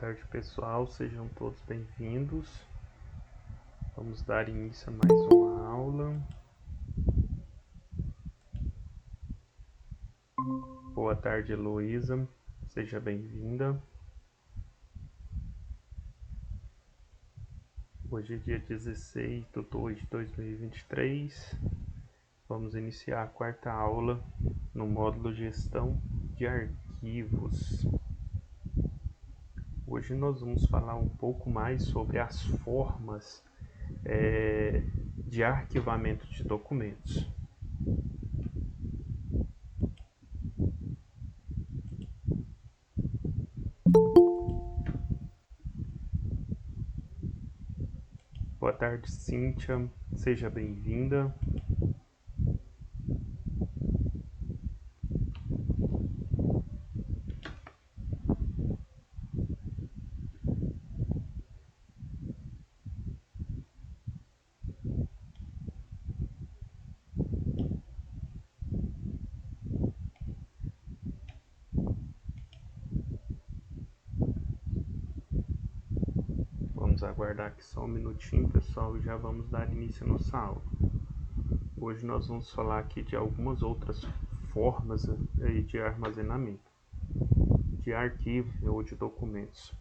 tarde, pessoal. Sejam todos bem-vindos. Vamos dar início a mais uma aula. Boa tarde, Heloísa. Seja bem-vinda. Hoje é dia 16 de 2 de 2023. Vamos iniciar a quarta aula no módulo Gestão de Arquivos. Hoje nós vamos falar um pouco mais sobre as formas de arquivamento de documentos. Boa tarde, Cíntia. Seja bem-vinda. Vamos aguardar aqui só um minutinho, pessoal, e já vamos dar início à nossa aula. Hoje nós vamos falar aqui de algumas outras formas de armazenamento, de arquivo ou de documentos.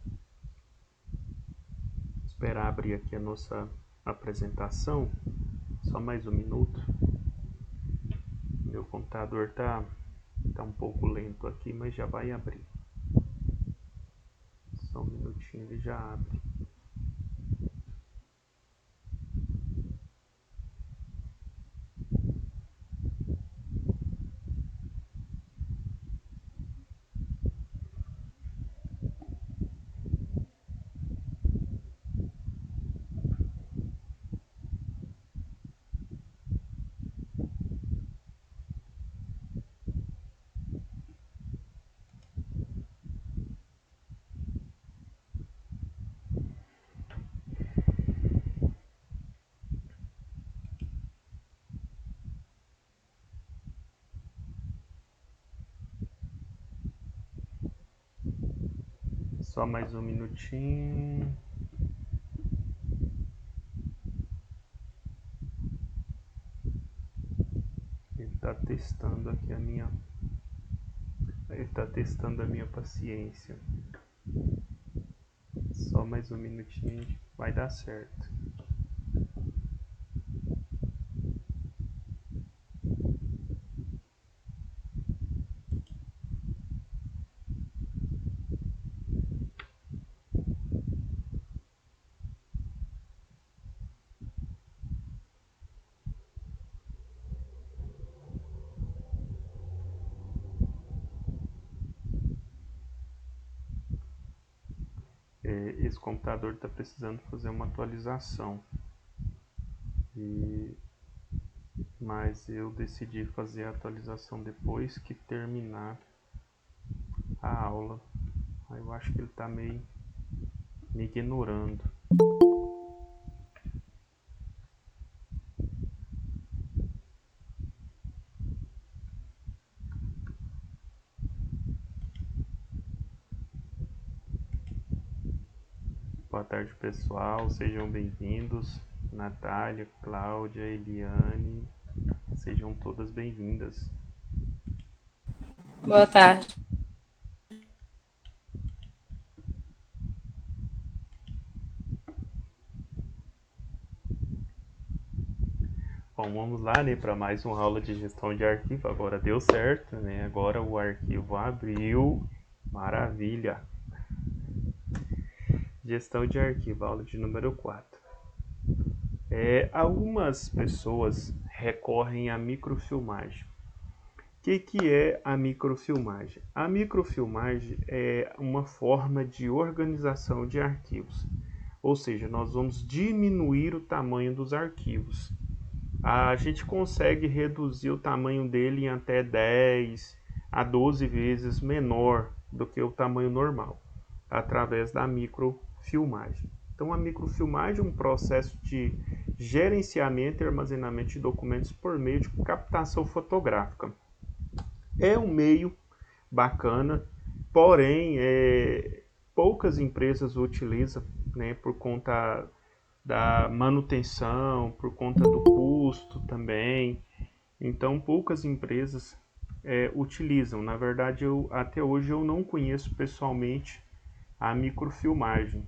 Vou esperar abrir aqui a nossa apresentação, só mais um minuto. Meu computador tá um pouco lento aqui, mas já vai abrir. Só um minutinho, ele já abre. Só mais um minutinho. Ele está testando aqui Ele está testando a minha paciência. Só mais um minutinho, vai dar certo. Esse computador está precisando fazer uma atualização, mas eu decidi fazer a atualização depois que terminar a aula. Aí eu acho que ele está meio me ignorando. Boa tarde, pessoal, sejam bem-vindos. Natália, Cláudia, Eliane, sejam todas bem-vindas. Boa tarde. Bom, vamos lá, né, para mais uma aula de gestão de arquivo. Agora deu certo, né? Agora o arquivo abriu. Maravilha! Gestão de arquivo, aula de número 4. Algumas pessoas recorrem à microfilmagem. O que é a microfilmagem? A microfilmagem é uma forma de organização de arquivos. Ou seja, nós vamos diminuir o tamanho dos arquivos. A gente consegue reduzir o tamanho dele em até 10 a 12 vezes menor do que o tamanho normal, através da microfilmagem. Então, a microfilmagem é um processo de gerenciamento e armazenamento de documentos por meio de captação fotográfica. É um meio bacana, porém poucas empresas utilizam, né, por conta da manutenção, por conta do custo também. Então, poucas empresas utilizam. Na verdade, até hoje eu não conheço pessoalmente a microfilmagem.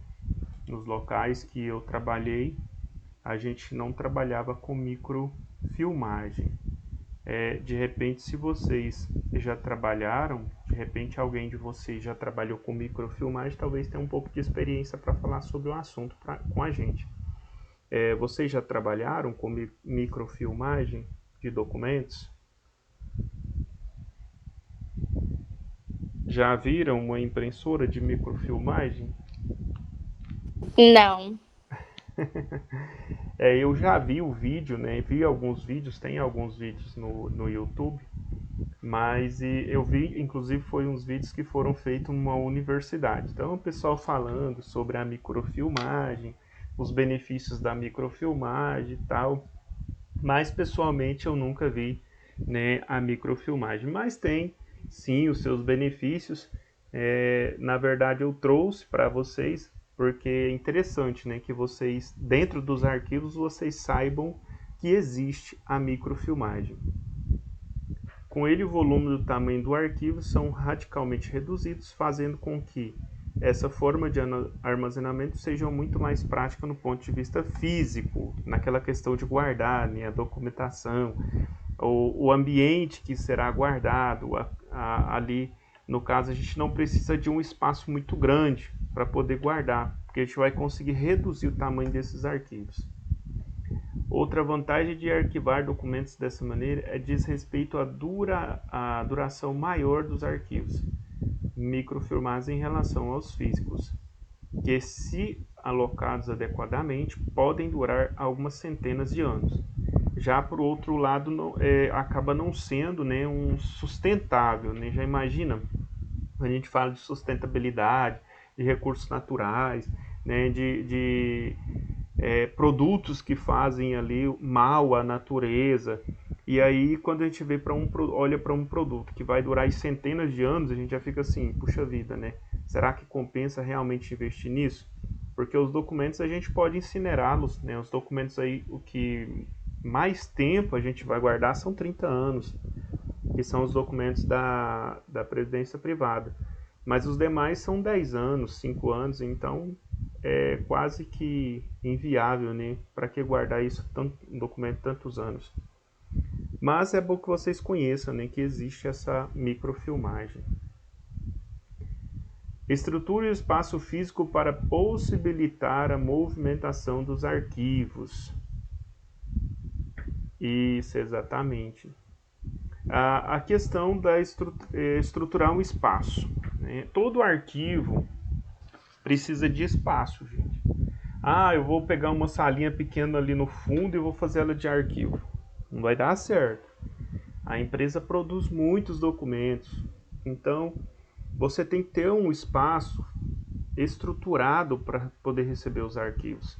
Nos locais que eu trabalhei, a gente não trabalhava com microfilmagem. De repente, se vocês já trabalharam, de repente alguém de vocês já trabalhou com microfilmagem, talvez tenha um pouco de experiência para falar sobre o assunto com a gente. Vocês já trabalharam com microfilmagem de documentos? Já viram uma impressora de microfilmagem? Não. Eu já vi o vídeo, né? Vi alguns vídeos, tem alguns vídeos no YouTube, mas eu vi, inclusive, foi uns vídeos que foram feitos numa universidade. Então, o pessoal falando sobre a microfilmagem, os benefícios da microfilmagem e tal. Mas, pessoalmente, eu nunca vi, né, a microfilmagem. Mas tem, sim, os seus benefícios. Na verdade, eu trouxe para vocês, porque é interessante, né, que vocês, dentro dos arquivos, vocês saibam que existe a microfilmagem. Com ele, o volume e o tamanho do arquivo são radicalmente reduzidos, fazendo com que essa forma de armazenamento seja muito mais prática no ponto de vista físico, naquela questão de guardar, né, a documentação, o ambiente que será guardado. Ali, no caso, a gente não precisa de um espaço muito grande para poder guardar, porque a gente vai conseguir reduzir o tamanho desses arquivos. Outra vantagem de arquivar documentos dessa maneira diz respeito à duração maior dos arquivos microfilmados em relação aos físicos, que, se alocados adequadamente, podem durar algumas centenas de anos. Já por outro lado, acaba não sendo, né, um sustentável, né? Já imagina, a gente fala de sustentabilidade, de recursos naturais, né, de produtos que fazem ali mal à natureza. E aí, quando a gente vê olha para um produto que vai durar centenas de anos, a gente já fica assim, puxa vida, né? Será que compensa realmente investir nisso? Porque os documentos a gente pode incinerá-los, né? Os documentos aí, o que mais tempo a gente vai guardar são 30 anos, que são os documentos da previdência privada. Mas os demais são 10 anos, 5 anos, então é quase que inviável, né? Para que guardar isso, um documento tantos anos? Mas é bom que vocês conheçam, né, que existe essa microfilmagem. Estrutura o espaço físico para possibilitar a movimentação dos arquivos. Isso, exatamente. A questão da estruturar um espaço, né? Todo arquivo precisa de espaço, gente. Eu vou pegar uma salinha pequena ali no fundo e vou fazer ela de arquivo. Não vai dar certo. A empresa produz muitos documentos, então você tem que ter um espaço estruturado para poder receber os arquivos.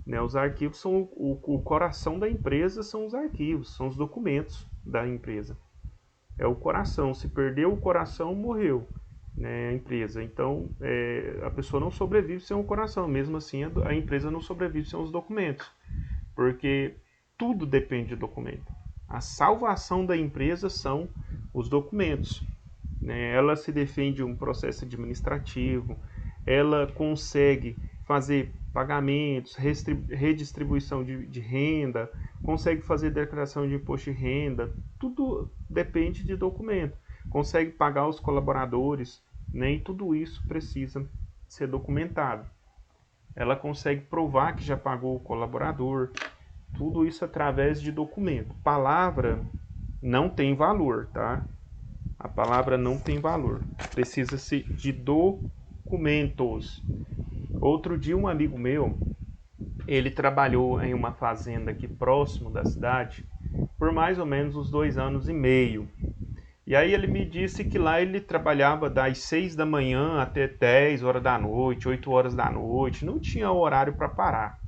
Né? Os arquivos são o coração da empresa, são os arquivos, são os documentos da empresa. É o coração. Se perdeu o coração, morreu, né, a empresa. Então, a pessoa não sobrevive sem o coração. Mesmo assim, a empresa não sobrevive sem os documentos, porque tudo depende de documento. A salvação da empresa são os documentos. Né? Ela se defende de um processo administrativo, ela consegue fazer pagamentos, redistribuição de renda, consegue fazer declaração de imposto de renda, tudo depende de documento. Consegue pagar os colaboradores, né? E tudo isso precisa ser documentado. Ela consegue provar que já pagou o colaborador, tudo isso através de documento. Palavra não tem valor, tá? A palavra não tem valor. Precisa-se de documentos. Outro dia, um amigo meu, ele trabalhou em uma fazenda aqui próximo da cidade por mais ou menos uns 2 anos e meio. E aí ele me disse que lá ele trabalhava das 6 da manhã até 10 horas da noite, 8 horas da noite, não tinha horário para parar.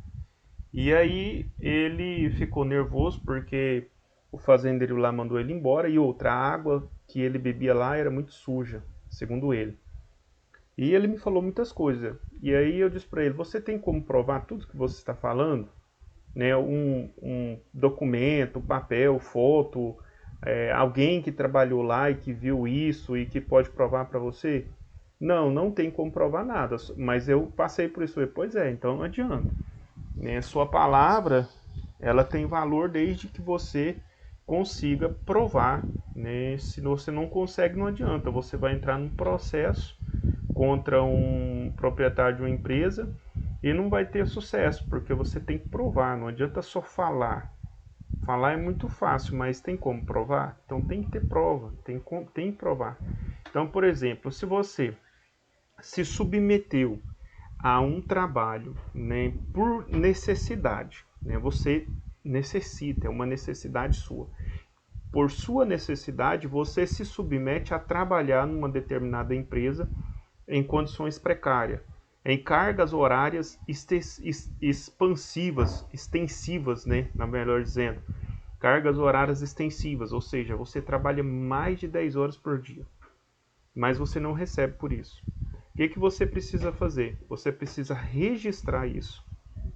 E aí ele ficou nervoso porque o fazendeiro lá mandou ele embora, e outra, a água que ele bebia lá era muito suja, segundo ele. E ele me falou muitas coisas. E aí eu disse para ele, você tem como provar tudo que você está falando? Né, um documento, papel, foto, alguém que trabalhou lá e que viu isso e que pode provar para você? Não, não tem como provar nada, mas eu passei por isso. Pois é, então não adianta. Né? Sua palavra, ela tem valor desde que você consiga provar. Né? Se você não consegue, não adianta. Você vai entrar num processo contra um proprietário de uma empresa e não vai ter sucesso, porque você tem que provar, não adianta só falar. Falar é muito fácil, mas tem como provar? Então tem que ter prova, tem que provar. Então, por exemplo, se você se submeteu a um trabalho, né, por necessidade, né, você necessita, é uma necessidade sua. Por sua necessidade, você se submete a trabalhar numa determinada empresa em condições precárias, em cargas horárias extensivas, né, na melhor dizendo, cargas horárias extensivas, ou seja, você trabalha mais de 10 horas por dia, mas você não recebe por isso. O que você precisa fazer? Você precisa registrar isso,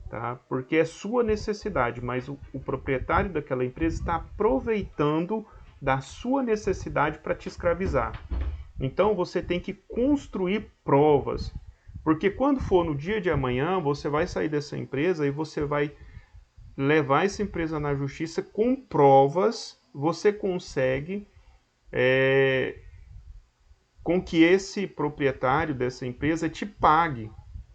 tá? Porque é sua necessidade, mas o proprietário daquela empresa está aproveitando da sua necessidade para te escravizar. Então você tem que construir provas, porque quando for no dia de amanhã, você vai sair dessa empresa e você vai levar essa empresa na justiça com provas, você consegue com que esse proprietário dessa empresa te pague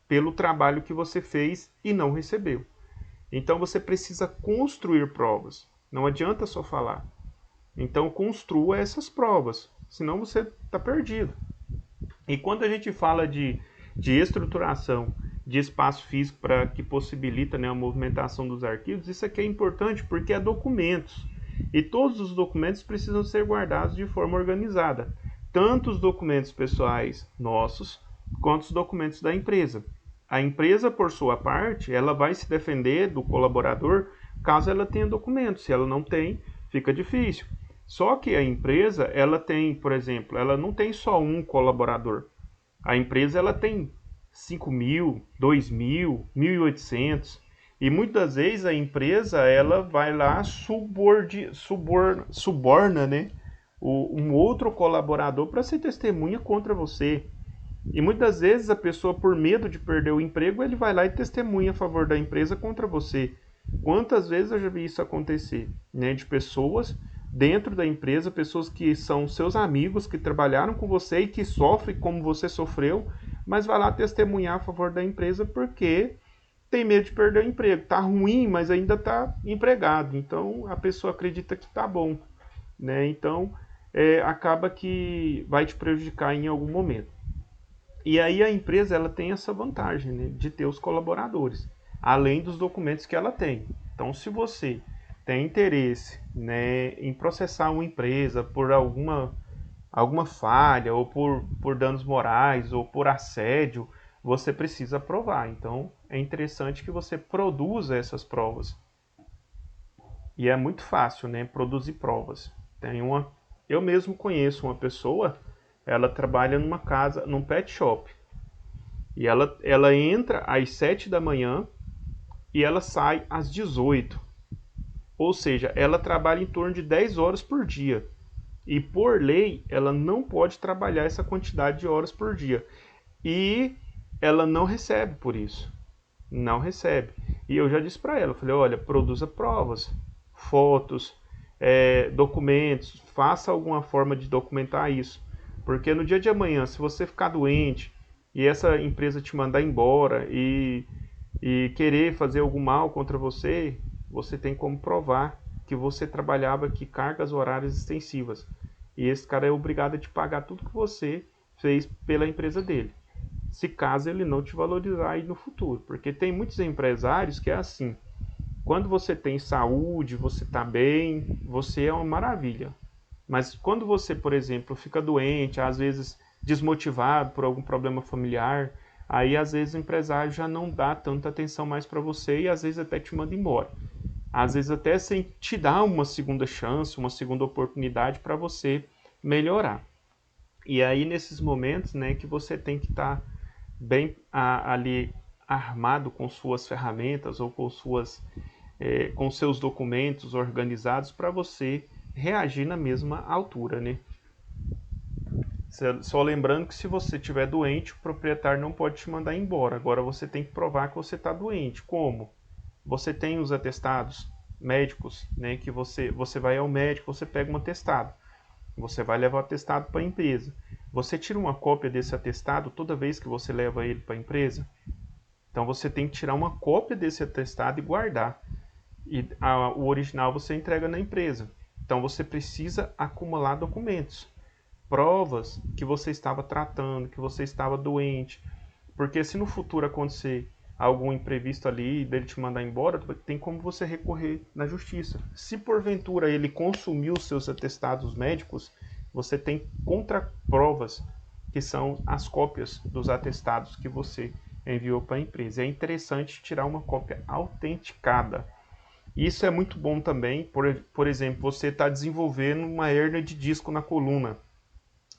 pelo trabalho que você fez e não recebeu. Então você precisa construir provas. Não adianta só falar. Então construa essas provas, senão você está perdido. E quando a gente fala de estruturação de espaço físico para que possibilita, né, a movimentação dos arquivos, isso aqui é importante porque é documentos. E todos os documentos precisam ser guardados de forma organizada. Tanto os documentos pessoais nossos, quanto os documentos da empresa. A empresa, por sua parte, ela vai se defender do colaborador caso ela tenha documentos. Se ela não tem, fica difícil. Só que a empresa, ela tem, por exemplo, ela não tem só um colaborador. A empresa ela tem 5.000, 2.000, 1.800. E muitas vezes a empresa ela vai lá suborna, né, um outro colaborador para ser testemunha contra você. E muitas vezes a pessoa, por medo de perder o emprego, ele vai lá e testemunha a favor da empresa contra você. Quantas vezes eu já vi isso acontecer, né? De pessoas dentro da empresa, pessoas que são seus amigos, que trabalharam com você e que sofrem como você sofreu, mas vai lá testemunhar a favor da empresa porque tem medo de perder o emprego. Tá ruim, mas ainda tá empregado. Então a pessoa acredita que tá bom, né? Então acaba que vai te prejudicar em algum momento. E aí a empresa ela tem essa vantagem, né, de ter os colaboradores, além dos documentos que ela tem. Então, se você tem interesse, né, em processar uma empresa por alguma falha, ou por danos morais, ou por assédio, você precisa provar. Então, é interessante que você produza essas provas. E é muito fácil, né, produzir provas. Eu mesmo conheço uma pessoa, ela trabalha numa casa, num pet shop. E ela entra às 7 da manhã e ela sai às 18. Ou seja, ela trabalha em torno de 10 horas por dia. E por lei, ela não pode trabalhar essa quantidade de horas por dia. E ela não recebe por isso. Não recebe. E eu já disse para ela, falei, olha, produza provas, fotos, documentos, faça alguma forma de documentar isso. Porque no dia de amanhã, se você ficar doente e essa empresa te mandar embora e querer fazer algum mal contra você, você tem como provar que você trabalhava aqui cargas horárias extensivas. E esse cara é obrigado a te pagar tudo que você fez pela empresa dele. Se caso ele não te valorizar aí no futuro. Porque tem muitos empresários que é assim. Quando você tem saúde, você está bem, você é uma maravilha. Mas quando você, por exemplo, fica doente, às vezes desmotivado por algum problema familiar, aí às vezes o empresário já não dá tanta atenção mais para você e às vezes até te manda embora. Às vezes até sem te dar uma segunda chance, uma segunda oportunidade para você melhorar. E aí nesses momentos, né, que você tem que estar bem ali armado com suas ferramentas ou com seus documentos organizados para você reagir na mesma altura, né? Só lembrando que se você estiver doente, o proprietário não pode te mandar embora. Agora você tem que provar que você está doente. Como? Você tem os atestados médicos, né? Que você vai ao médico, você pega um atestado. Você vai levar o atestado para a empresa. Você tira uma cópia desse atestado toda vez que você leva ele para a empresa. Então você tem que tirar uma cópia desse atestado e guardar. E o original você entrega na empresa. Então você precisa acumular documentos, provas que você estava tratando, que você estava doente. Porque se no futuro acontecer algum imprevisto ali, dele te mandar embora, tem como você recorrer na justiça. Se porventura ele consumiu os seus atestados médicos, você tem contraprovas, que são as cópias dos atestados que você enviou para a empresa. É interessante tirar uma cópia autenticada. Isso é muito bom também, por exemplo, você está desenvolvendo uma hernia de disco na coluna,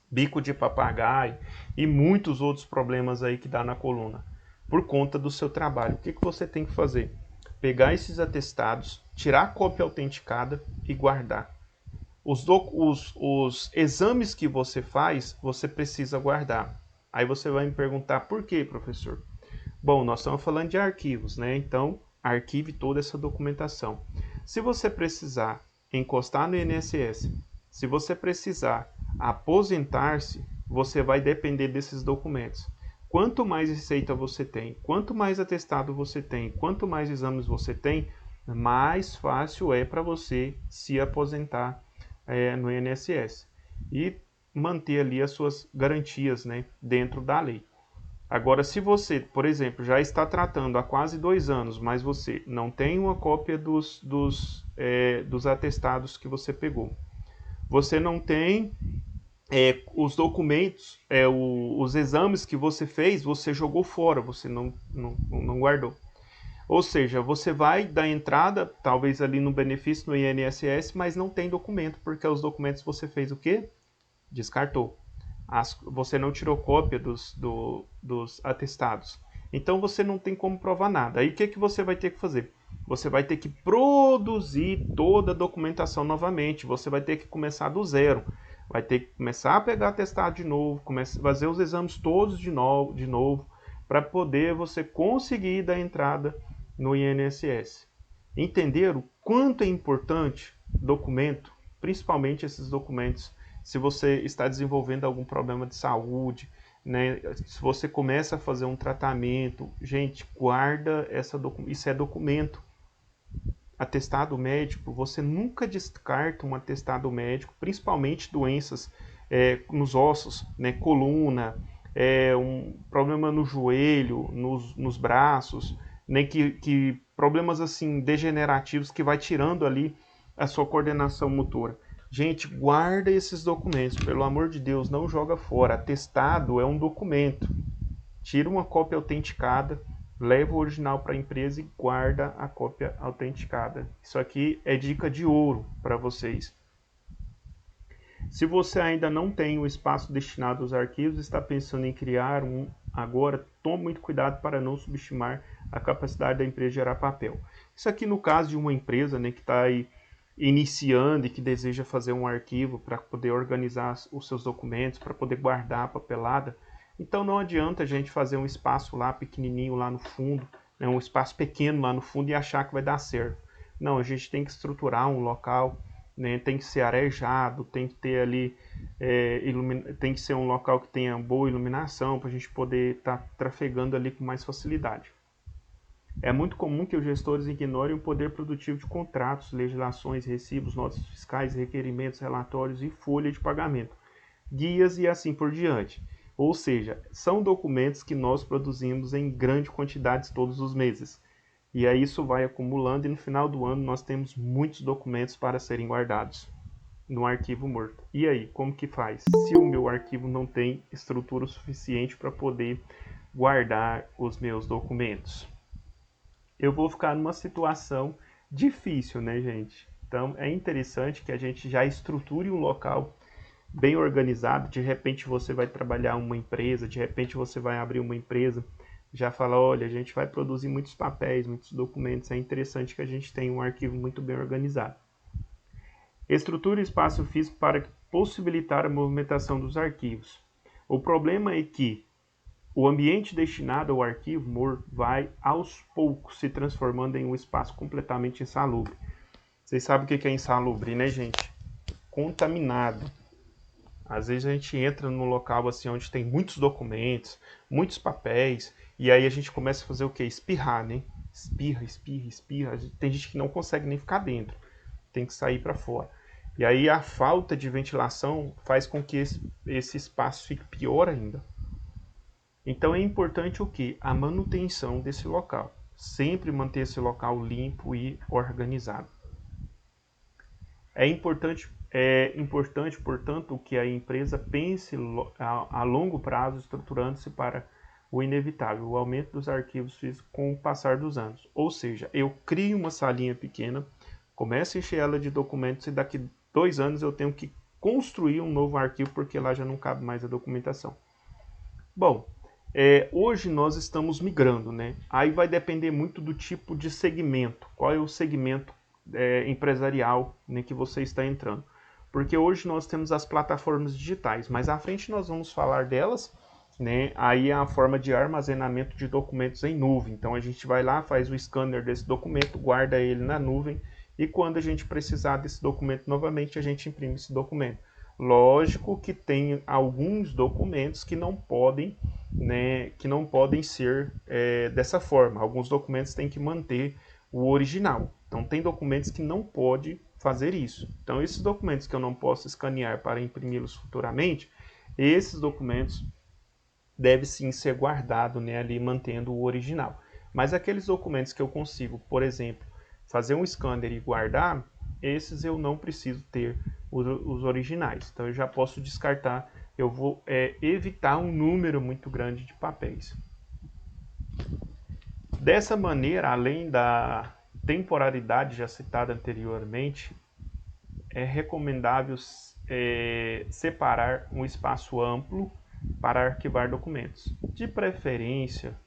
bico de papagaio e muitos outros problemas aí que dá na coluna, por conta do seu trabalho. O que você tem que fazer? Pegar esses atestados, tirar a cópia autenticada e guardar. Os exames que você faz, você precisa guardar. Aí você vai me perguntar, por quê, professor? Bom, nós estamos falando de arquivos, né? Então, arquive toda essa documentação. Se você precisar encostar no INSS, se você precisar aposentar-se, você vai depender desses documentos. Quanto mais receita você tem, quanto mais atestado você tem, quanto mais exames você tem, mais fácil é para você se aposentar no INSS e manter ali as suas garantias, né, dentro da lei. Agora, se você, por exemplo, já está tratando há quase 2 anos, mas você não tem uma cópia dos atestados que você pegou, você não tem os documentos, os exames que você fez, você jogou fora, você não guardou. Ou seja, você vai dar entrada, talvez ali no benefício no INSS, mas não tem documento, porque os documentos você fez o quê? Descartou. Você não tirou cópia dos atestados. Então você não tem como provar nada. Aí o que você vai ter que fazer? Você vai ter que produzir toda a documentação novamente. Você vai ter que começar do zero. Vai ter que começar a pegar atestado de novo, fazer os exames todos de novo para poder você conseguir dar entrada no INSS. Entender o quanto é importante documento, principalmente esses documentos se você está desenvolvendo algum problema de saúde, né? Se você começa a fazer um tratamento, gente, guarda isso é documento. Atestado médico, você nunca descarta um atestado médico, principalmente doenças nos ossos, né? Coluna, um problema no joelho, nos braços, né? Que problemas assim degenerativos que vai tirando ali a sua coordenação motora. Gente, guarda esses documentos, pelo amor de Deus, não joga fora. Atestado é um documento. Tira uma cópia autenticada, leva o original para a empresa e guarda a cópia autenticada. Isso aqui é dica de ouro para vocês. Se você ainda não tem o espaço destinado aos arquivos, está pensando em criar um agora, tome muito cuidado para não subestimar a capacidade da empresa de gerar papel. Isso aqui no caso de uma empresa, né, que está aí iniciando e que deseja fazer um arquivo para poder organizar os seus documentos, para poder guardar a papelada. Então não adianta a gente fazer um espaço lá pequenininho lá no fundo, né, um espaço pequeno lá no fundo e achar que vai dar certo. Não, a gente tem que estruturar um local, né, tem que ser arejado, tem que ter ali, tem que ser um local que tenha boa iluminação para a gente poder estar trafegando ali com mais facilidade. É muito comum que os gestores ignorem o poder produtivo de contratos, legislações, recibos, notas fiscais, requerimentos, relatórios e folha de pagamento, guias e assim por diante. Ou seja, são documentos que nós produzimos em grande quantidade todos os meses. E aí isso vai acumulando e no final do ano nós temos muitos documentos para serem guardados no arquivo morto. E aí, como que faz? Se o meu arquivo não tem estrutura suficiente para poder guardar os meus documentos? Eu vou ficar numa situação difícil, né, gente? Então é interessante que a gente já estruture um local bem organizado. De repente você vai trabalhar uma empresa, de repente você vai abrir uma empresa, já fala, olha, a gente vai produzir muitos papéis, muitos documentos, é interessante que a gente tenha um arquivo muito bem organizado. Estrutura e espaço físico para possibilitar a movimentação dos arquivos. O problema é que o ambiente destinado ao arquivo morto vai, aos poucos, se transformando em um espaço completamente insalubre. Vocês sabem o que é insalubre, né, gente? Contaminado. Às vezes a gente entra num local assim onde tem muitos documentos, muitos papéis, e aí a gente começa a fazer o quê? Espirrar, né? Espirra, espirra, espirra. Tem gente que não consegue nem ficar dentro, tem que sair para fora. E aí a falta de ventilação faz com que esse espaço fique pior ainda. Então é importante o que? A manutenção desse local. Sempre manter esse local limpo e organizado. É importante, portanto, que a empresa pense a longo prazo, estruturando-se para o inevitável, o aumento dos arquivos físicos com o passar dos anos. Ou seja, eu crio uma salinha pequena, começo a encher ela de documentos e daqui 2 anos eu tenho que construir um novo arquivo porque lá já não cabe mais a documentação. Bom, hoje nós estamos migrando, né? Aí vai depender muito do tipo de segmento. Qual é o segmento empresarial, né, que você está entrando? Porque hoje nós temos as plataformas digitais, mas à frente nós vamos falar delas, né? Aí é a forma de armazenamento de documentos em nuvem. Então a gente vai lá, faz o scanner desse documento, guarda ele na nuvem e quando a gente precisar desse documento novamente, a gente imprime esse documento. Lógico que tem alguns documentos que não podem, né, ser dessa forma. Alguns documentos têm que manter o original. Então tem documentos que não pode fazer isso. Então esses documentos que eu não posso escanear para imprimi-los futuramente, esses documentos devem sim ser guardados, né, ali mantendo o original. Mas aqueles documentos que eu consigo, por exemplo, fazer um scanner e guardar, esses eu não preciso ter os originais. Então eu já posso descartar, eu vou evitar um número muito grande de papéis. Dessa maneira, além da temporalidade já citada anteriormente, é recomendável separar um espaço amplo para arquivar documentos, de preferência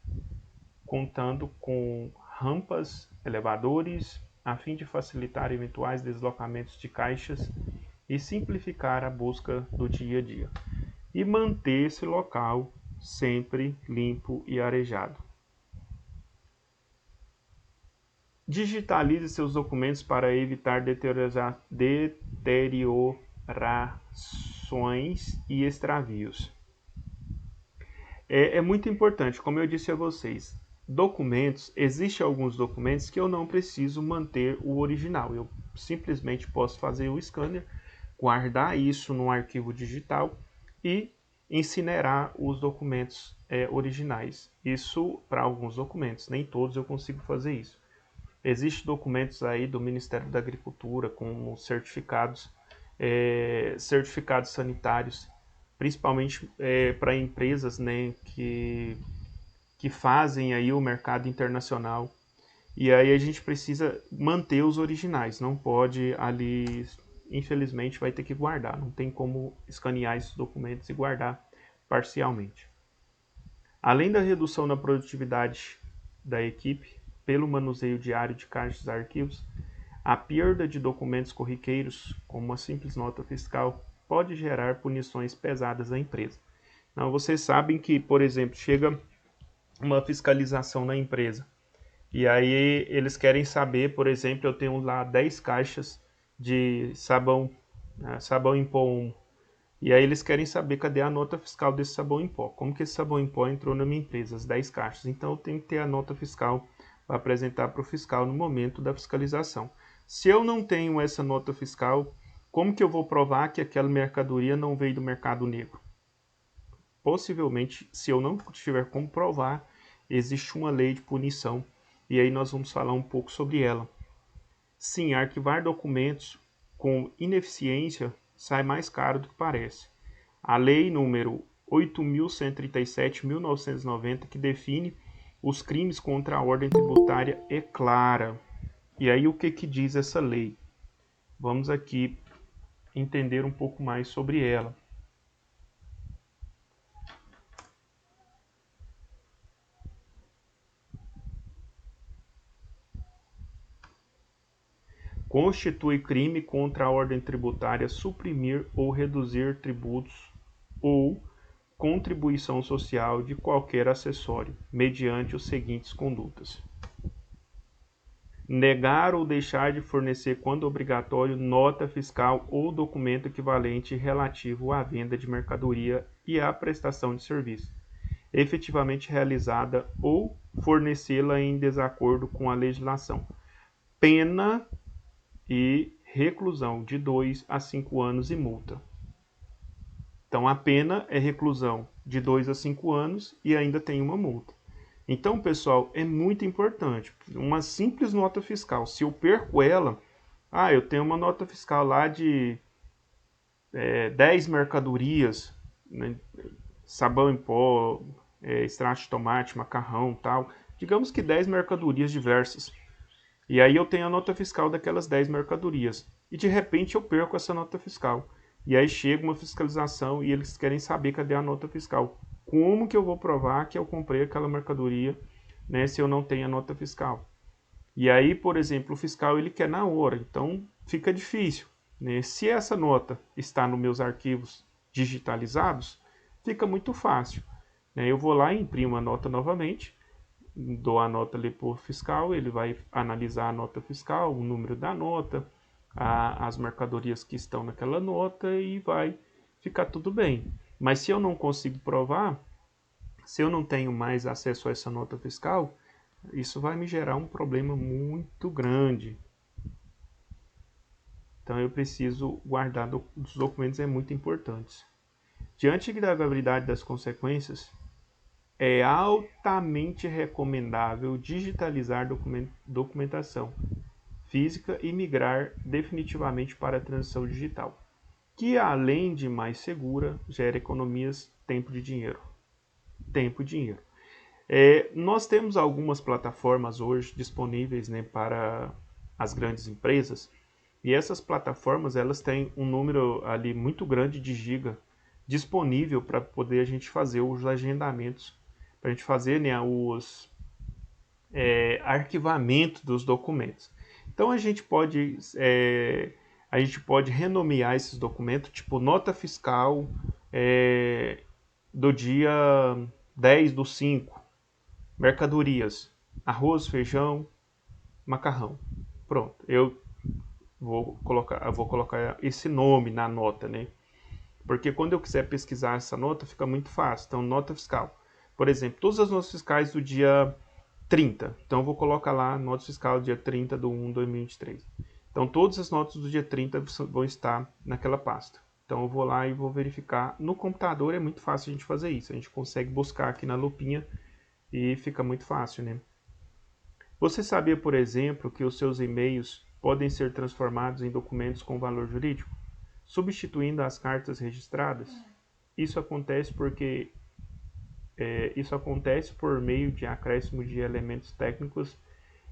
contando com rampas, elevadores, a fim de facilitar eventuais deslocamentos de caixas e simplificar a busca do dia a dia. E manter esse local sempre limpo e arejado. Digitalize seus documentos para evitar deteriorações e extravios. É muito importante, como eu disse a vocês, documentos, existem alguns documentos que eu não preciso manter o original. Eu simplesmente posso fazer o scanner, guardar isso num arquivo digital e incinerar os documentos originais. Isso para alguns documentos, nem todos eu consigo fazer isso. Existem documentos aí do Ministério da Agricultura com certificados sanitários, principalmente para empresas, né, que fazem aí o mercado internacional. E aí a gente precisa manter os originais, não pode ali, infelizmente vai ter que guardar, não tem como escanear esses documentos e guardar parcialmente. Além da redução na produtividade da equipe, pelo manuseio diário de caixas e arquivos, a perda de documentos corriqueiros, como uma simples nota fiscal, pode gerar punições pesadas à empresa. Então, vocês sabem que, por exemplo, chega uma fiscalização na empresa e aí eles querem saber, por exemplo, eu tenho lá 10 caixas de sabão em pó 1, e aí eles querem saber cadê a nota fiscal desse sabão em pó. Como que esse sabão em pó entrou na minha empresa, as 10 caixas? Então eu tenho que ter a nota fiscal para apresentar para o fiscal no momento da fiscalização. Se eu não tenho essa nota fiscal, como que eu vou provar que aquela mercadoria não veio do mercado negro? Possivelmente, se eu não tiver como provar, existe uma lei de punição e aí nós vamos falar um pouco sobre ela. Sim, arquivar documentos com ineficiência sai mais caro do que parece. A lei número 8.137/1990, que define os crimes contra a ordem tributária, é clara. E aí o que diz essa lei? Vamos aqui entender um pouco mais sobre ela. Constitui crime contra a ordem tributária suprimir ou reduzir tributos ou contribuição social de qualquer acessório, mediante os seguintes condutas: negar ou deixar de fornecer, quando obrigatório, nota fiscal ou documento equivalente relativo à venda de mercadoria e à prestação de serviço, efetivamente realizada ou fornecê-la em desacordo com a legislação. Pena e reclusão de 2 a 5 anos e multa. Então a pena é reclusão de 2 a 5 anos e ainda tem uma multa. Então, pessoal, é muito importante. Uma simples nota fiscal, se eu perco ela, eu tenho uma nota fiscal lá de 10 mercadorias, né, sabão em pó, extrato de tomate, macarrão, tal. Digamos que 10 mercadorias diversas. E aí eu tenho a nota fiscal daquelas 10 mercadorias. E de repente eu perco essa nota fiscal. E aí chega uma fiscalização e eles querem saber cadê a nota fiscal. Como que eu vou provar que eu comprei aquela mercadoria, né, se eu não tenho a nota fiscal? E aí, por exemplo, o fiscal ele quer na hora, então fica difícil, né? Se essa nota está nos meus arquivos digitalizados, fica muito fácil, né? Eu vou lá e imprimo a nota novamente, dou a nota ali para o fiscal, ele vai analisar a nota fiscal, o número da nota, as mercadorias que estão naquela nota e vai ficar tudo bem. Mas se eu não consigo provar, se eu não tenho mais acesso a essa nota fiscal, isso vai me gerar um problema muito grande. Então eu preciso guardar os documentos, é muito importante. Diante da gravidade das consequências, é altamente recomendável digitalizar documentação física e migrar definitivamente para a transição digital, que além de mais segura, gera economias, tempo e dinheiro. Nós temos algumas plataformas hoje disponíveis, né, para as grandes empresas, e essas plataformas elas têm um número ali muito grande de giga disponível para poder a gente fazer os agendamentos, para a gente fazer, né, os arquivamento dos documentos. Então a gente pode renomear esses documentos, tipo nota fiscal do dia 10/5, mercadorias, arroz, feijão, macarrão. Pronto, eu vou colocar esse nome na nota, né? Porque quando eu quiser pesquisar essa nota, fica muito fácil. Então, nota fiscal. Por exemplo, todas as notas fiscais do dia 30. Então, eu vou colocar lá nota fiscal do dia 30/1/2023. Então, todas as notas do dia 30 vão estar naquela pasta. Então, eu vou lá e vou verificar. No computador é muito fácil a gente fazer isso. A gente consegue buscar aqui na lupinha e fica muito fácil, né? Você sabia, por exemplo, que os seus e-mails podem ser transformados em documentos com valor jurídico, substituindo as cartas registradas? Isso acontece por meio de acréscimo de elementos técnicos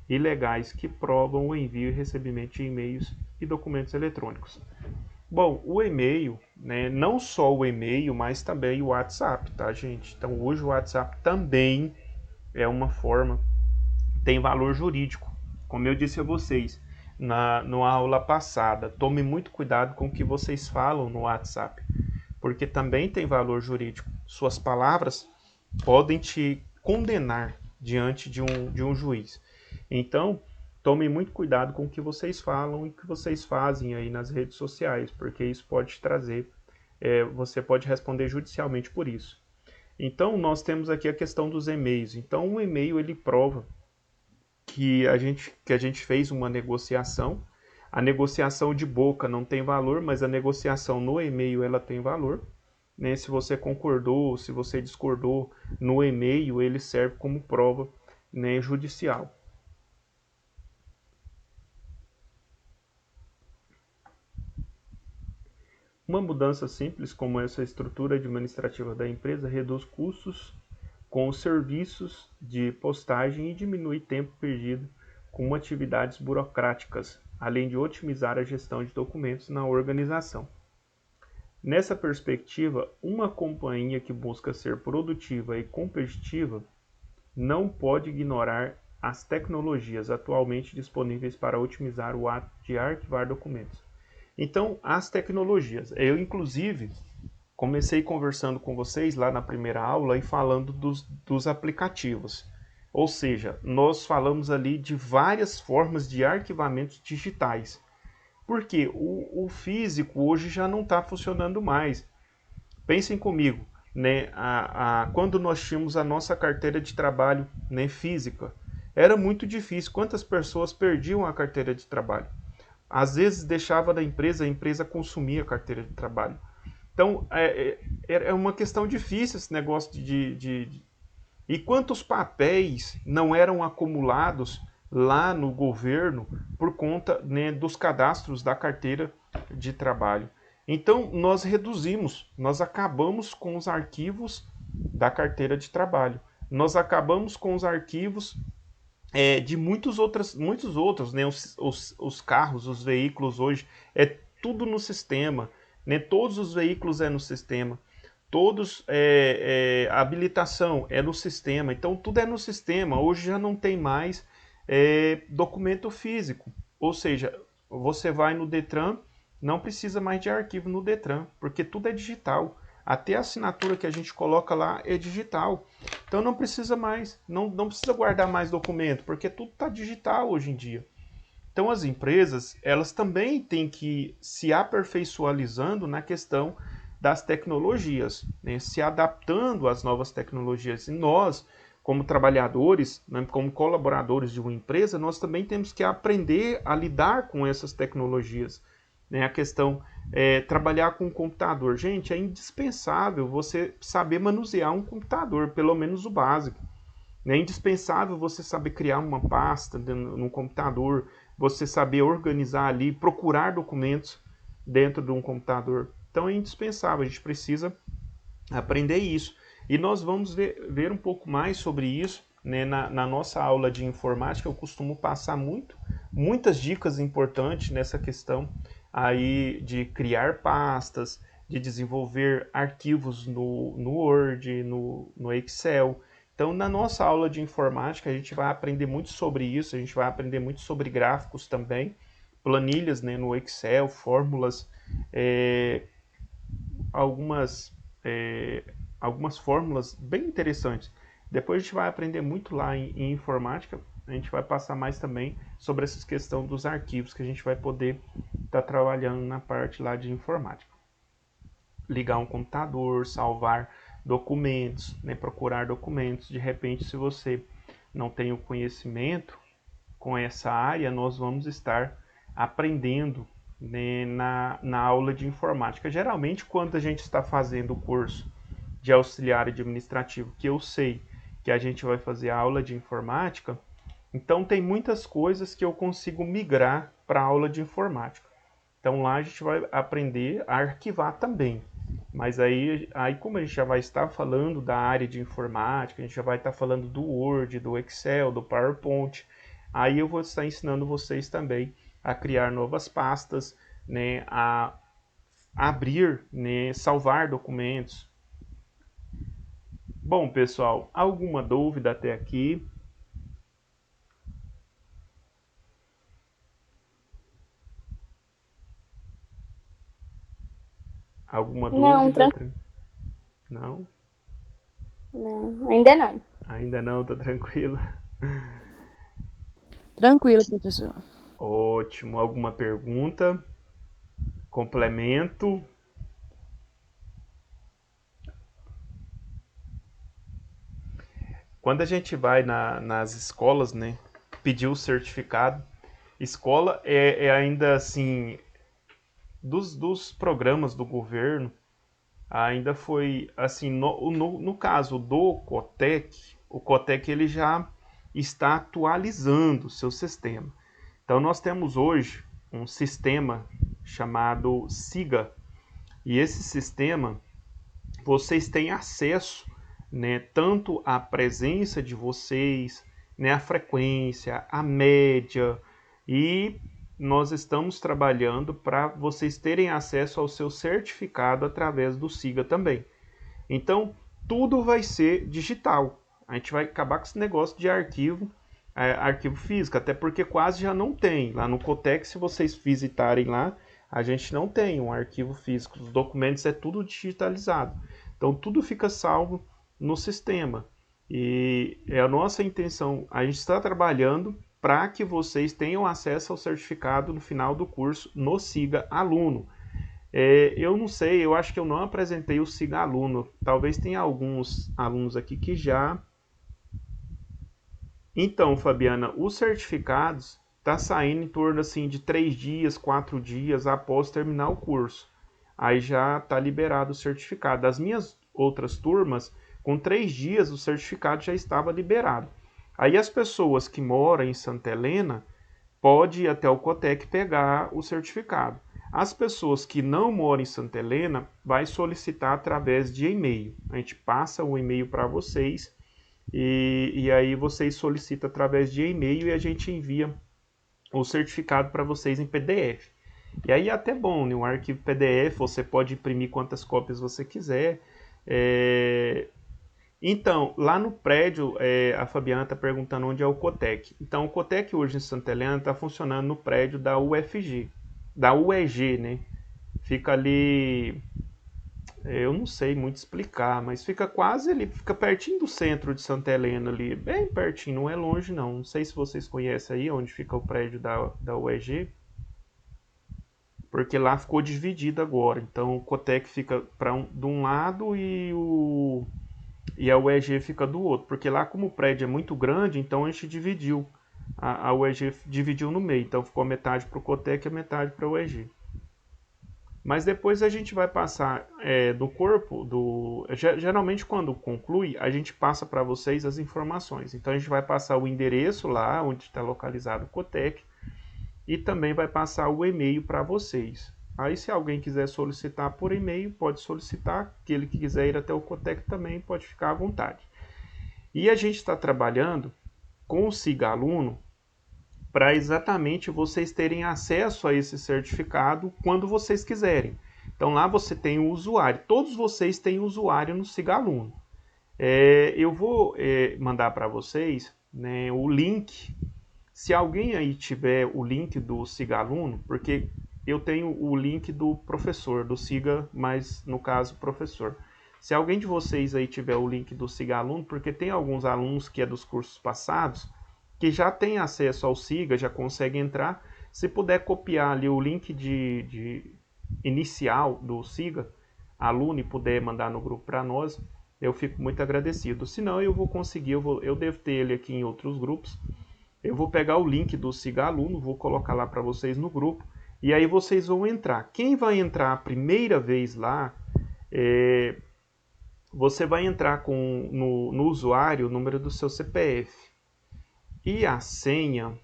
e legais que provam o envio e recebimento de e-mails e documentos eletrônicos. Bom, o e-mail, né, não só o e-mail, mas também o WhatsApp, tá, gente? Então, hoje o WhatsApp também é uma forma, tem valor jurídico. Como eu disse a vocês na aula passada, tome muito cuidado com o que vocês falam no WhatsApp, porque também tem valor jurídico. Suas palavras podem te condenar diante de um juiz. Então, tome muito cuidado com o que vocês falam e o que vocês fazem aí nas redes sociais, porque isso pode trazer, você pode responder judicialmente por isso. Então, nós temos aqui a questão dos e-mails. Então, o e-mail ele prova que a gente fez uma negociação. A negociação de boca não tem valor, mas a negociação no e-mail ela tem valor. Né? Se você concordou, se você discordou no e-mail, ele serve como prova, né, judicial. Uma mudança simples como essa estrutura administrativa da empresa reduz custos com os serviços de postagem e diminui tempo perdido com atividades burocráticas, além de otimizar a gestão de documentos na organização. Nessa perspectiva, uma companhia que busca ser produtiva e competitiva não pode ignorar as tecnologias atualmente disponíveis para otimizar o ato de arquivar documentos. Então, as tecnologias. Eu, inclusive, comecei conversando com vocês lá na primeira aula e falando dos aplicativos. Ou seja, nós falamos ali de várias formas de arquivamentos digitais. Porque o físico hoje já não está funcionando mais. Pensem comigo, né? Quando nós tínhamos a nossa carteira de trabalho, né, física, era muito difícil. Quantas pessoas perdiam a carteira de trabalho? Às vezes deixava da empresa, a empresa consumia a carteira de trabalho. Então, é uma questão difícil esse negócio E quantos papéis não eram acumulados lá no governo por conta, né, dos cadastros da carteira de trabalho? Então, nós reduzimos, nós acabamos com os arquivos da carteira de trabalho. Nós acabamos com os arquivos de muitos outros, né? Os carros, os veículos hoje, é tudo no sistema, né? Todos os veículos é no sistema, todos, a habilitação é no sistema, então tudo é no sistema. Hoje já não tem mais documento físico, ou seja, você vai no Detran, não precisa mais de arquivo no Detran, porque tudo é digital. Até a assinatura que a gente coloca lá é digital. Então não precisa mais, não precisa guardar mais documento, porque tudo está digital hoje em dia. Então as empresas, elas também têm que ir se aperfeiçoalizando na questão das tecnologias, né? Se adaptando às novas tecnologias. E nós, como trabalhadores, né, como colaboradores de uma empresa, nós também temos que aprender a lidar com essas tecnologias. Né? A questão trabalhar com o computador. Gente, é indispensável você saber manusear um computador, pelo menos o básico. É indispensável você saber criar uma pasta no computador, você saber organizar ali, procurar documentos dentro de um computador. Então é indispensável, a gente precisa aprender isso. E nós vamos ver um pouco mais sobre isso, né, na nossa aula de informática. Eu costumo passar muitas dicas importantes nessa questão aí de criar pastas, de desenvolver arquivos no Word, no Excel. Então, na nossa aula de informática, a gente vai aprender muito sobre isso, a gente vai aprender muito sobre gráficos também, planilhas, né, no Excel, fórmulas, algumas, algumas fórmulas bem interessantes. Depois a gente vai aprender muito lá em informática, a gente vai passar mais também sobre essa questão dos arquivos que a gente vai poder estar trabalhando na parte lá de informática. Ligar um computador, salvar documentos, né, procurar documentos. De repente, se você não tem o conhecimento com essa área, nós vamos estar aprendendo, né, na aula de informática. Geralmente, quando a gente está fazendo o curso de auxiliar administrativo, que eu sei que a gente vai fazer a aula de informática, então tem muitas coisas que eu consigo migrar para a aula de informática. Então lá a gente vai aprender a arquivar também. Mas aí como a gente já vai estar falando da área de informática, a gente já vai estar falando do Word, do Excel, do PowerPoint, aí eu vou estar ensinando vocês também a criar novas pastas, né, a abrir, né, salvar documentos. Bom, pessoal, alguma dúvida até aqui? Alguma Não, dúvida? Não? não, ainda não. Ainda não, tá tranquilo. Tranquilo, professor. Ótimo. Alguma pergunta? Complemento? Quando a gente vai nas escolas, né, pedir o certificado, escola é ainda assim, dos programas do governo, ainda foi assim, no caso do Cotec, o Cotec ele já está atualizando o seu sistema. Então nós temos hoje um sistema chamado SIGA, e esse sistema vocês têm acesso, né, tanto à presença de vocês, né, a frequência, a média, e nós estamos trabalhando para vocês terem acesso ao seu certificado através do SIGA também. Então, tudo vai ser digital. A gente vai acabar com esse negócio de arquivo físico, até porque quase já não tem. Lá no Cotec, se vocês visitarem lá, a gente não tem um arquivo físico. Os documentos é tudo digitalizado. Então, tudo fica salvo no sistema. E é a nossa intenção, a gente está trabalhando para que vocês tenham acesso ao certificado no final do curso no SIGA Aluno. Eu não sei, eu acho que eu não apresentei o SIGA Aluno. Talvez tenha alguns alunos aqui que já. Então, Fabiana, os certificados tá saindo em torno assim de 3 dias, 4 dias após terminar o curso. Aí já tá liberado o certificado. Das minhas outras turmas, com 3 dias o certificado já estava liberado. Aí as pessoas que moram em Santa Helena pode ir até o Cotec pegar o certificado. As pessoas que não moram em Santa Helena vai solicitar através de e-mail. A gente passa o e-mail para vocês e aí vocês solicitam através de e-mail e a gente envia o certificado para vocês em PDF. E aí é até bom, né? Um arquivo PDF, você pode imprimir quantas cópias você quiser. Então, lá no prédio, a Fabiana está perguntando onde é o Cotec. Então, o Cotec hoje em Santa Helena está funcionando no prédio da UFG, da UEG, né? Fica ali, eu não sei muito explicar, mas fica quase ali, fica pertinho do centro de Santa Helena ali, bem pertinho, não é longe não. Não sei se vocês conhecem aí onde fica o prédio da UEG, porque lá ficou dividido agora. Então, o Cotec fica de um lado e a UEG fica do outro, porque lá como o prédio é muito grande, então a gente dividiu, a UEG dividiu no meio, então ficou metade para o Cotec e metade para a UEG. Mas depois a gente vai passar do corpo, geralmente quando conclui, a gente passa para vocês as informações. Então a gente vai passar o endereço lá, onde está localizado o Cotec, e também vai passar o e-mail para vocês. Aí se alguém quiser solicitar por e-mail, pode solicitar. Aquele que quiser ir até o Cotec também pode ficar à vontade. E a gente está trabalhando com o SIGA Aluno para exatamente vocês terem acesso a esse certificado quando vocês quiserem. Então lá você tem o usuário. Todos vocês têm usuário no SIGA Aluno. Eu vou mandar para vocês, né, o link. Se alguém aí tiver o link do SIGA Aluno, porque eu tenho o link do professor, do SIGA, mas no caso professor. Se alguém de vocês aí tiver o link do SIGA Aluno, porque tem alguns alunos que é dos cursos passados, que já tem acesso ao SIGA, já consegue entrar. Se puder copiar ali o link de inicial do SIGA, aluno, e puder mandar no grupo para nós, eu fico muito agradecido. Senão eu vou conseguir, eu devo ter ele aqui em outros grupos. Eu vou pegar o link do SIGA Aluno, vou colocar lá para vocês no grupo, e aí vocês vão entrar. Quem vai entrar a primeira vez lá, você vai entrar no usuário o número do seu CPF. E a senha,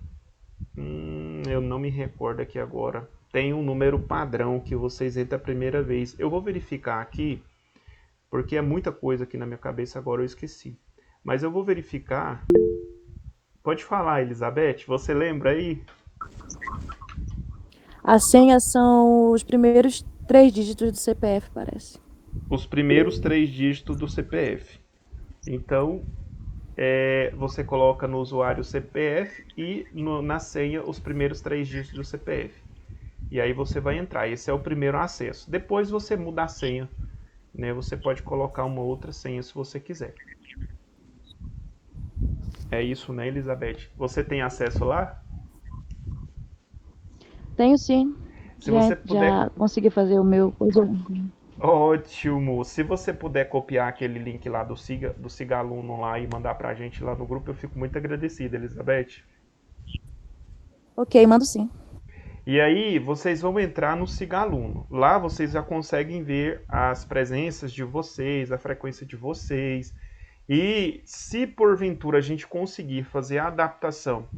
eu não me recordo aqui agora. Tem um número padrão que vocês entram a primeira vez. Eu vou verificar aqui, porque é muita coisa aqui na minha cabeça agora, eu esqueci. Mas eu vou verificar. Pode falar, Elizabeth, você lembra aí? A senha são os primeiros 3 dígitos do CPF, parece. Os primeiros 3 dígitos do CPF. Então, você coloca no usuário o CPF e na senha os primeiros 3 dígitos do CPF. E aí você vai entrar. Esse é o primeiro acesso. Depois você muda a senha, né? Você pode colocar uma outra senha se você quiser. É isso, né, Elizabeth? Você tem acesso lá? Tenho sim. Se você puder... já consegui fazer o meu... Ótimo! Se você puder copiar aquele link lá do SIGA Aluno lá e mandar pra gente lá no grupo, eu fico muito agradecido, Elizabeth. Ok, mando sim. E aí, vocês vão entrar no SIGA Aluno. Lá vocês já conseguem ver as presenças de vocês, a frequência de vocês. E se porventura a gente conseguir fazer a adaptação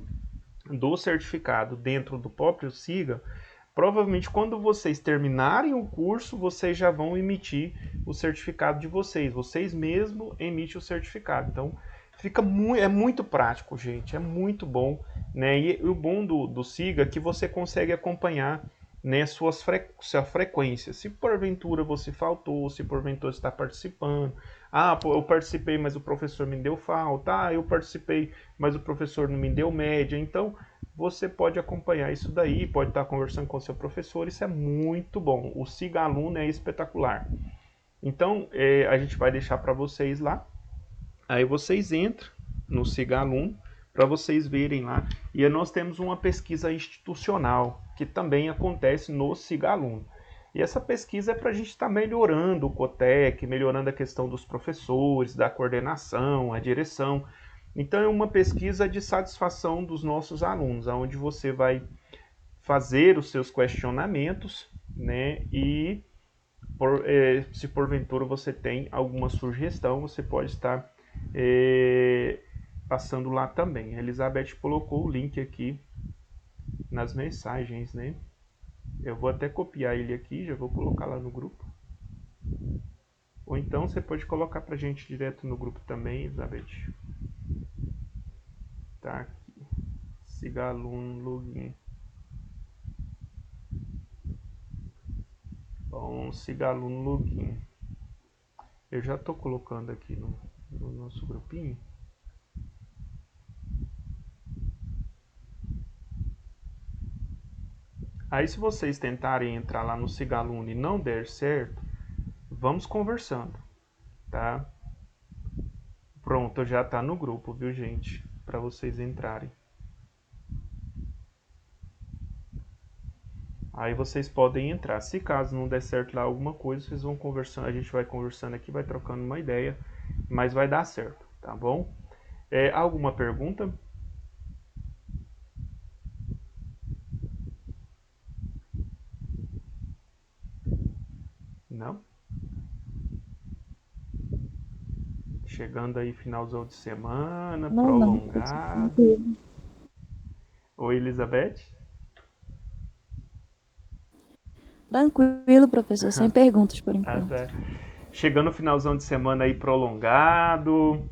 do certificado dentro do próprio SIGA, provavelmente quando vocês terminarem o curso, vocês já vão emitir o certificado de vocês. Vocês mesmos emitem o certificado. Então, É muito prático, gente, é muito bom, né? E o bom do Siga é que você consegue acompanhar, né, sua frequência. Se porventura você faltou, se porventura você está participando, pô, eu participei, mas o professor me deu falta, eu participei, mas o professor não me deu média. Então, você pode acompanhar isso daí, pode estar conversando com o seu professor, isso é muito bom. O Siga Aluno é espetacular. Então, a gente vai deixar para vocês lá. Aí vocês entram no Siga Aluno para vocês verem lá. E nós temos uma pesquisa institucional que também acontece no Siga Aluno. E essa pesquisa é para a gente estar melhorando o COTEC, melhorando a questão dos professores, da coordenação, a direção. Então é uma pesquisa de satisfação dos nossos alunos, onde você vai fazer os seus questionamentos, né? E se porventura você tem alguma sugestão, você pode estar passando lá também. A Elizabeth colocou o link aqui nas mensagens, né? Eu vou até copiar ele aqui, já vou colocar lá no grupo. Ou então você pode colocar pra gente direto no grupo também, Elizabeth. Tá aqui. Siga aluno login. Bom, siga aluno login. Eu já tô colocando aqui no nosso grupinho. Aí se vocês tentarem entrar lá no Siga Aluno e não der certo, vamos conversando, tá? Pronto, já tá no grupo, viu, gente? Para vocês entrarem. Aí vocês podem entrar. Se caso não der certo lá alguma coisa, vocês vão conversando, a gente vai conversando aqui, vai trocando uma ideia, mas vai dar certo, tá bom? Alguma pergunta? Não? Chegando aí finalzão de semana, Não, prolongado. tranquilo. Oi, Elizabeth? Tranquilo, professor, sem perguntas por enquanto. Tá. Chegando finalzão de semana aí prolongado.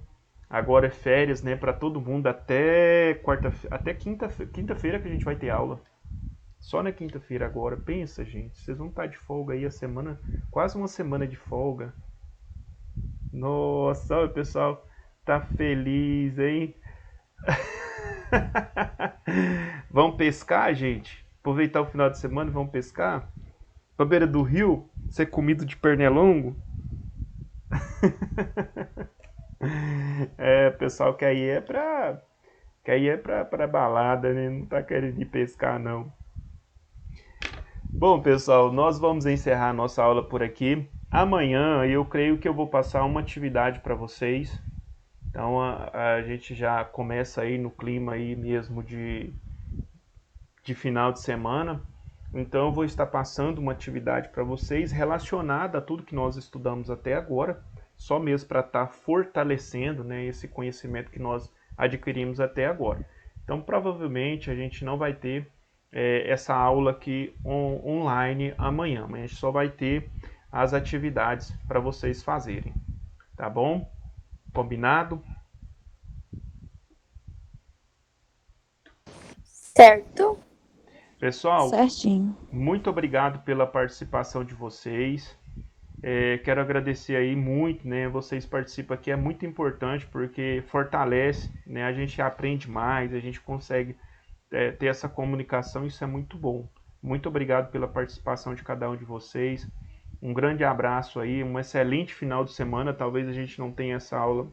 Agora é férias, né, para todo mundo até até quinta-feira que a gente vai ter aula. Só na quinta-feira agora. Pensa, gente, vocês vão estar de folga aí a semana, quase uma semana de folga. Nossa, o pessoal tá feliz, hein? Vão pescar, gente? Aproveitar o final de semana e vão pescar? Pra beira do rio, ser comido de pernilongo? Pessoal que aí é pra balada, né? Não tá querendo ir pescar, não. Bom, pessoal, nós vamos encerrar a nossa aula por aqui. Amanhã eu creio que eu vou passar uma atividade para vocês. Então a gente já começa aí no clima aí mesmo de final de semana. Então eu vou estar passando uma atividade para vocês relacionada a tudo que nós estudamos até agora, só mesmo para estar fortalecendo, né, esse conhecimento que nós adquirimos até agora. Então provavelmente a gente não vai ter essa aula aqui online amanhã, mas a gente só vai ter as atividades para vocês fazerem, tá bom? Combinado? Certo? Pessoal, Certinho. muito obrigado pela participação de vocês. Quero agradecer aí muito, né? Vocês participam aqui, é muito importante porque fortalece, né? A gente aprende mais, a gente consegue ter essa comunicação, isso é muito bom. Muito obrigado pela participação de cada um de vocês. Um grande abraço aí, um excelente final de semana. Talvez a gente não tenha essa aula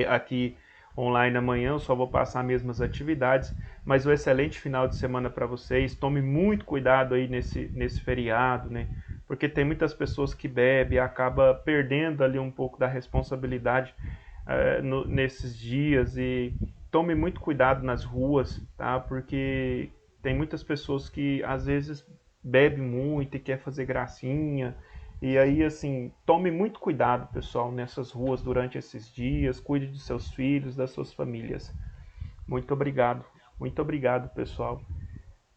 aqui online amanhã, eu só vou passar mesmo as atividades, mas um excelente final de semana para vocês. Tome muito cuidado aí nesse feriado, né? Porque tem muitas pessoas que bebem e acaba perdendo ali um pouco da responsabilidade nesses dias, e tome muito cuidado nas ruas, tá? Porque tem muitas pessoas que às vezes bebem muito e quer fazer gracinha. E aí, assim, tome muito cuidado, pessoal, nessas ruas durante esses dias. Cuide de seus filhos, das suas famílias. Muito obrigado. Muito obrigado, pessoal.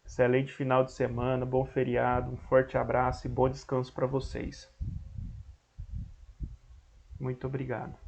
Excelente final de semana, bom feriado, um forte abraço e bom descanso para vocês. Muito obrigado.